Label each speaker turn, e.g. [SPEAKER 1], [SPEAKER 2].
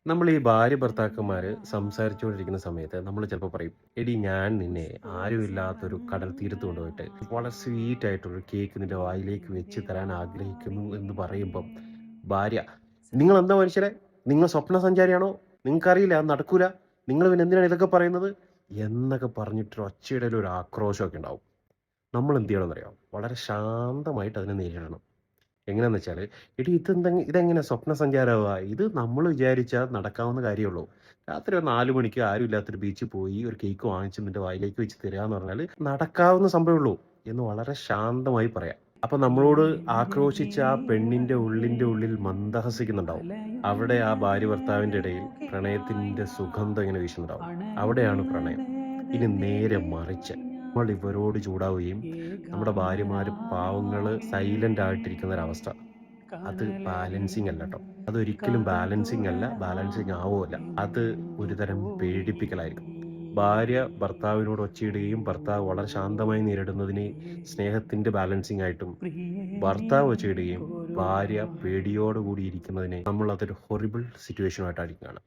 [SPEAKER 1] നമ്മൾ ഈ ഭാര്യ ഭർത്താക്കന്മാര് സംസാരിച്ചുകൊണ്ടിരിക്കുന്ന സമയത്ത് നമ്മൾ ചിലപ്പോൾ പറയും, എടി ഞാൻ നിന്നെ ആരുമില്ലാത്തൊരു കടൽ തീരത്ത് കൊണ്ടുപോയിട്ട് വളരെ സ്വീറ്റ് ആയിട്ടൊരു കേക്ക് നിന്റെ വായിലേക്ക് വെച്ച് തരാൻ ആഗ്രഹിക്കുന്നു എന്ന് പറയുമ്പം ഭാര്യ, നിങ്ങൾ എന്താ മനുഷ്യരെ, നിങ്ങൾ സ്വപ്ന സഞ്ചാരിയാണോ, നിങ്ങൾക്കറിയില്ല അത് നടക്കൂല, നിങ്ങൾ പിന്നെ എന്തിനാണ് ഇതൊക്കെ പറയുന്നത് എന്നൊക്കെ പറഞ്ഞിട്ട് ഒച്ചയുടെ ഒരു ആക്രോശമൊക്കെ ഉണ്ടാവും. നമ്മൾ എന്ത് ചെയ്യണമെന്നറിയാം, വളരെ ശാന്തമായിട്ട് അതിനെ നേരിടണം. എങ്ങനെയാന്ന് വെച്ചാല്, എടീ ഇതെങ്ങനെ സ്വപ്ന സഞ്ചാരമാവാ? ഇത് നമ്മൾ വിചാരിച്ചാൽ നടക്കാവുന്ന കാര്യമുള്ളൂ. രാത്രി ഒരു 4 മണിക്ക് ആരും ഇല്ലാത്തൊരു ബീച്ചിൽ പോയി ഒരു കേക്ക് വാങ്ങിച്ച് നിന്റെ വായിലേക്ക് വെച്ച് തരാന്ന് പറഞ്ഞാല് നടക്കാവുന്ന സംഭവമുള്ളൂ എന്ന് വളരെ ശാന്തമായി പറയാം. അപ്പൊ നമ്മളോട് ആക്രോശിച്ച ആ പെണ്ണിന്റെ ഉള്ളിന്റെ ഉള്ളിൽ മന്ദഹസിക്കുന്നുണ്ടാവും. അവിടെ ആ ഭാര്യ ഭർത്താവിന്റെ ഇടയിൽ പ്രണയത്തിന്റെ സുഗന്ധം ഇങ്ങനെ വീശുന്നുണ്ടാവും. അവിടെയാണ് പ്രണയം. ഇനി നേരെ മറിച്ച് നമ്മൾ ഇവരോട് ചൂടാവുകയും നമ്മുടെ ഭാര്യമാര് പാവങ്ങള് സൈലന്റ് ആയിട്ടിരിക്കുന്ന ഒരവസ്ഥ. അത് ബാലൻസിങ് അല്ലട്ടോ. അതൊരിക്കലും ബാലൻസിങ് അല്ല. ബാലൻസിങ് ആവുകയില്ല. അത് ഒരുതരം പേടിപ്പിക്കലായിരിക്കും. ഭാര്യ ഭർത്താവിനോട് ഒച്ചയിടുകയും ഭർത്താവ് വളരെ ശാന്തമായി നേരിടുന്നതിനെ സ്നേഹത്തിന്റെ ബാലൻസിങ് ആയിട്ടും, ഭർത്താവ് ഒച്ചയിടുകയും ഭാര്യ പേടിയോടുകൂടി ഇരിക്കുന്നതിനെ നമ്മൾ അതൊരു ഹൊറിബിൾ സിറ്റുവേഷൻ ആയിട്ടായിരിക്കും കാണുക.